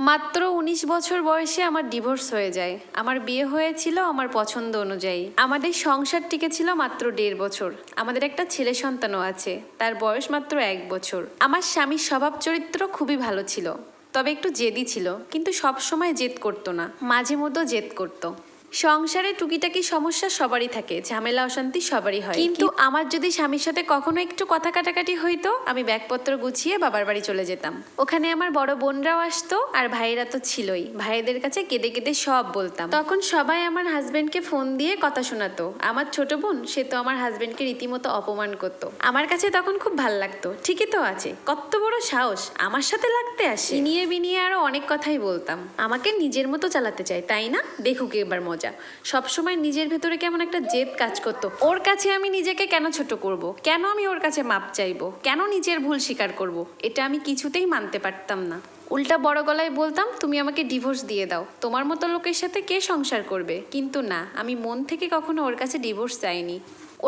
মাত্র ১৯ বছর বয়সে আমার ডিভোর্স হয়ে যায়। আমার বিয়ে হয়েছিল আমার পছন্দ অনুযায়ী। আমাদের সংসার টিকেছিল মাত্র ১.৫ বছর। আমাদের একটা ছেলে সন্তানও আছে, তার বয়স মাত্র ১ বছর। আমার স্বামীর স্বভাব চরিত্র খুবই ভালো ছিল, তবে একটু জেদি ছিল, কিন্তু সব সময় জেদ করতো না, মাঝে মধ্যে জেদ করতো। সংসারে টুকিটাকি সমস্যা সবারই থাকে, ঝামেলা অশান্তি সবারই হয়, কিন্তু আমার যদি স্বামীর সাথে কখনো একটু কথা কাটাকাটি হইতো, আমি ব্যাগপত্র গুছিয়ে বাবার বাড়ি চলে যেতাম। ওখানে আমার বড় বোনরাও আসতো, আর ভাইয়েরা তো ছিলই। ভাইদের কাছে কেঁদে কেঁদে সব বলতাম। তখন সবাই আমার হাজবেন্ডকে ফোন দিয়ে কথা শোনাতো। আমার ছোট বোন, সে তো আমার হাজবেন্ডকে রীতিমতো অপমান করতো। আমার কাছে তখন খুব ভাল লাগতো, ঠিকই তো আছে, কত বড় সাহস আমার সাথে লাগতে আসে। বিনিয়ে বিনিয়ে আরো অনেক কথাই বলতাম। আমাকে নিজের মতো চালাতে চাই, তাই না? দেখুক এবার মজা। সবসময় নিজের ভেতরে কেমন একটা জেদ কাজ করতো। ওর কাছে আমি নিজেকে কেন ছোট করব? কেন আমি ওর কাছে মাপ চাইবো? কেন নিজের ভুল স্বীকার করব? এটা আমি কিছুতেই মানতে পারতাম না। উল্টা বড় গলায় বলতাম, তুমি আমাকে ডিভোর্স দিয়ে দাও, তোমার মতো লোকের সাথে কে সংসার করবে? কিন্তু না, আমি মন থেকে কখনো ওর কাছে ডিভোর্স চাইনি।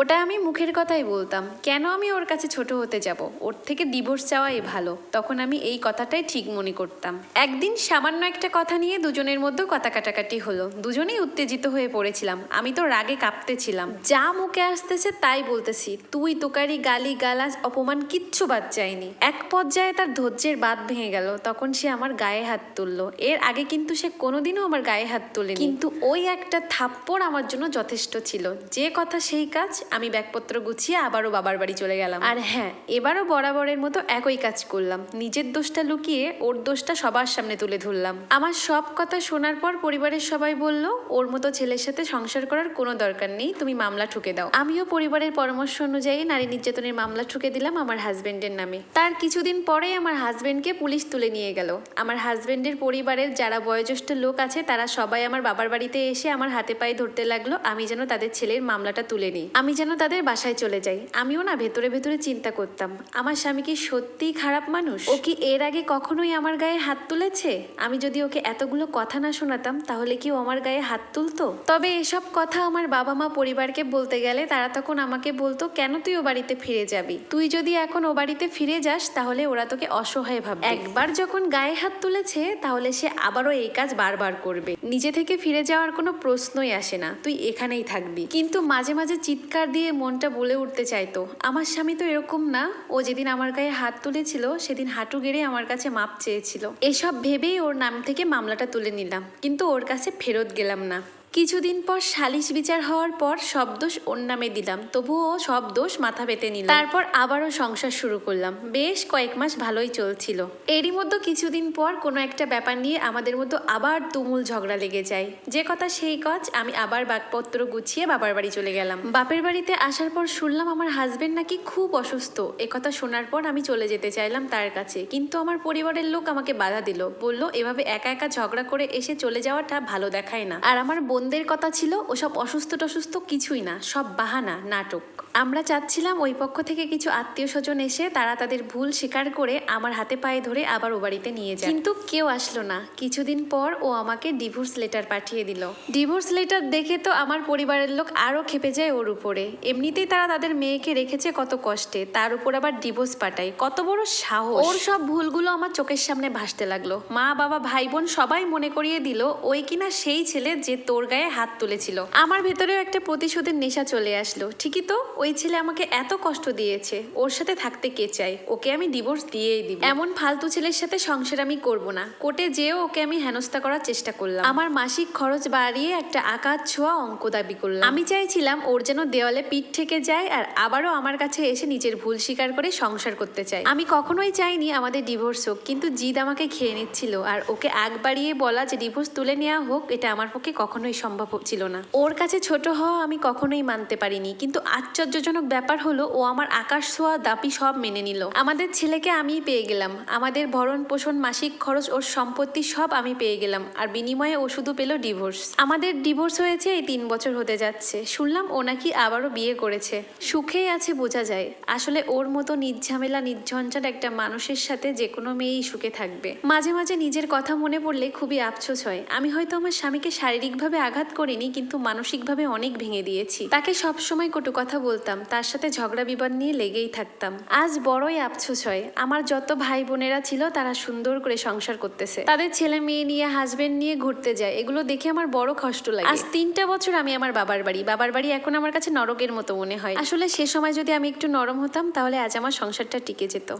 ওটা আমি মুখের কথাই বলতাম। কেন আমি ওর কাছে ছোট হতে যাব? ওর থেকে ডিভোর্স চাওয়াই ভালো। তখন আমি এই কথাটাই ঠিক মনে করতাম। একদিন সামান্য একটা কথা নিয়ে দুজনের মধ্যে কথা কাটাকাটি হলো। দুজনেই উত্তেজিত হয়ে পড়েছিলাম। আমি তো রাগে কাঁপতেছিলাম। যা মুখে আসতেছে তাই বলতেছি, তুই তোকারি, গালি গালাজ, অপমান কিচ্ছু বাদ যায়নি। এক পর্যায়ে তার ধৈর্যের বাঁধ ভেঙে গেল। তখন সে আমার গায়ে হাত তুললো। এর আগে কিন্তু সে কোনোদিনও আমার গায়ে হাত তোলেনি, কিন্তু ওই একটা থাপ্পড় আমার জন্য যথেষ্ট ছিল। যে কথা সেই কাজ। আমি ব্যাগপত্র গুছিয়ে আবারও বাবার বাড়ি চলে গেলাম। আর হ্যাঁ, এবারও বরাবরের মতো একই কাজ করলাম। নিজের দোষটা লুকিয়ে ওর দোষটা সবার সামনে তুলে ধরলাম। আমার সব কথা শোনার পর পরিবারের সবাই বলল, ওর মতো ছেলের সাথে সংসার করার কোনো দরকার নেই, তুমি মামলা ঠুকে দাও। আমিও পরিবারের পরামর্শ অনুযায়ী নারী নির্যাতনের মামলা ঠুকে দিলাম আমার হাজবেন্ডের নামে। তার কিছুদিন পরেই আমার হাজবেন্ডকে পুলিশ তুলে নিয়ে গেল। আমার হাজবেন্ডের পরিবারের যারা বয়োজ্যেষ্ঠ লোক আছে, তারা সবাই আমার বাবার বাড়িতে এসে আমার হাতে পায়ে ধরতে লাগলো, আমি যেন তাদের ছেলের মামলাটা তুলে নিই, আমি যেন তাদের বাসায় চলে যাই। আমিও না ভেতরে ভেতরে চিন্তা করতাম, আমার স্বামী কি সত্যিই খারাপ মানুষ? ও কি এর আগে কখনোই আমার গায়ে হাত তুলেছে? আমি যদি ওকে এতগুলো কথা না শোনাতাম, তাহলে কি ও আমার গায়ে হাত তুলতো? তবে এসব কথা আমার বাবা মা পরিবারকে বলতে গেলে তারা তখন আমাকে বলতো, কেন তুই ও বাড়িতে ফিরে যাবি? তুই যদি এখন ও বাড়িতে ফিরে যাস, তাহলে ওরা তোকে অসহায় ভাববে। একবার যখন গায়ে হাত তুলেছে, তাহলে সে আবারও এই কাজ বারবার করবে। নিজে থেকে ফিরে যাওয়ার কোনো প্রশ্নই আসে না, তুই এখানেই থাকবি। কিন্তু মাঝে মাঝে চিৎকার দিয়ে মনটা বলে উঠতে চাইতো, আমার স্বামী তো এরকম না। ও যেদিন আমার গায়ে হাত তুলেছিল, সেদিন হাঁটু গেড়ে আমার কাছে মাপ চেয়েছিল। এসব ভেবেই ওর নাম থেকে মামলাটা তুলে নিলাম, কিন্তু ওর কাছে ফেরত গেলাম না। কিছুদিন পর সালিশ বিচার হওয়ার পর সব দোষ ওর নামে দিলাম, তবুও সব দোষ মাথা পেতে নিলাম। তারপর আবারও সংসার শুরু করলাম। বেশ কয়েক মাস ভালোই চলছিল। এরই মধ্যে কিছুদিন পর কোনো একটা ব্যাপার নিয়ে আমাদের মধ্যে আবার তুমুল ঝগড়া লেগে যায়। যে কথা সেই কাজ। আমি আবার বাগপত্র গুছিয়ে বাবার বাড়ি চলে গেলাম। বাপের বাড়িতে আসার পর শুনলাম আমার হাজবেন্ড নাকি খুব অসুস্থ। একথা শোনার পর আমি চলে যেতে চাইলাম তার কাছে, কিন্তু আমার পরিবারের লোক আমাকে বাধা দিল। বলল, এভাবে একা একা ঝগড়া করে এসে চলে যাওয়াটা ভালো দেখায় না। আর আমার বোনদের কথা ছিল, ওসব অসুস্থ টসুস্থ কিছুই না, সব বাহানা, নাটক। আমরা চাচ্ছিলাম ওই পক্ষ থেকে কিছু আত্মীয় স্বজন এসে তারা তাদের ভুল স্বীকার করে আমার হাতে পায়ে ধরে আবার ও বাড়িতে নিয়ে যায়, কিন্তু কেউ আসলো না। কিছুদিন পর ও আমাকে ডিভোর্স লেটার পাঠিয়ে দিল। ডিভোর্স লেটার দেখে তো আমার পরিবারের লোক আরো খেপে যায় ওর উপরে। এমনিতেই তারা তাদের মেয়েকে রেখেছে কত কষ্টে, তার উপর আবার ডিভোর্স পাঠায়, কত বড় সাহস! ওর সব ভুলগুলো আমার চোখের সামনে ভাসতে লাগলো। মা বাবা ভাই বোন সবাই মনে করিয়ে দিল, ওই কিনা সেই ছেলে যে তোর গায়ে হাত তুলেছিল। আমার ভেতরেও একটা প্রতিশোধের নেশা চলে আসলো। ঠিকই তো, ওই ছেলে আমাকে এত কষ্ট দিয়েছে, ওর সাথে থাকতে কে চায়? ওকে আমি ডিভোর্স দিয়েই দিব। এমন ফালতু ছেলের সাথে সংসার আমি করব না। কোর্টে যেও ওকে আমি হেনস্থা করার চেষ্টা করলাম। আমার মাসিক খরচ বাড়িয়ে একটা আকাশ ছোঁয়া অঙ্ক দাবি করলাম। আমি চাইছিলাম ওর যেন দেওয়ালে পিঠ থেকে যায়, আর আবারও আমার কাছে এসে নিজের ভুল স্বীকার করে সংসার করতে চাই। আমি কখনোই চাইনি আমাদের ডিভোর্স হোক, কিন্তু জিদ আমাকে খেয়ে নিচ্ছিল। আর ওকে আগ বাড়িয়ে বলা যে ডিভোর্স তুলে নেওয়া হোক, এটা আমার পক্ষে কখনোই সম্ভব ছিল না। ওর কাছে ছোট হওয়া আমি কখনোই মানতে পারিনি, কিন্তু আশ্চর্যজনক ব্যাপার হলো, ও আমার আকাশ ছোঁয়া দাবি সব মেনে নিল। আমাদের ছেলেকে আমিই পেয়ে গেলাম, আমাদের ভরণ পোষণ, মাসিক খরচ, ওর সম্পত্তি সব আমি পেয়ে গেলাম, আর বিনিময়ে ও শুধু পেল ডিভোর্স। আমাদের ডিভোর্স হয়েছে এই 3 বছর হতে যাচ্ছে। শুনলাম ও নাকি আবারও বিয়ে করেছে। সুখেই আছে বোঝা যায়। আসলে ওর মতো নির্ঝামেলা নির্ঝঞ্ঝাট একটা মানুষের সাথে যে কোনো মেয়েই সুখে থাকবে। মাঝে মাঝে নিজের কথা মনে পড়লে খুবই আফসোস হয়। আমি হয়তো আমার স্বামীকে শারীরিকভাবে আঘাত করিনি, কিন্তু মানসিকভাবে অনেক ভেঙে দিয়েছি। তাকে সবসময় কটু কথা বলতে বলতাম, তার সাথে ঝগড়া বিবাদ নিয়ে লেগেই থাকতাম। আজ বড়ই আফসোস হয়, আমার যত ভাই বোনেরা ছিল তারা সুন্দর করে সংসার করতেছে, তাদের ছেলে মেয়ে নিয়ে হাজবেন্ড নিয়ে ঘুরতে যায়, এগুলো দেখে আমার বড় কষ্ট লাগে। আজ 3টা বছর আমি আমার বাবার বাড়ি এখন আমার কাছে নরকের মতো মনে হয়। আসলে সে সময় যদি আমি একটু নরম হতাম তাহলে আজ আমার সংসারটা টিকে যেত।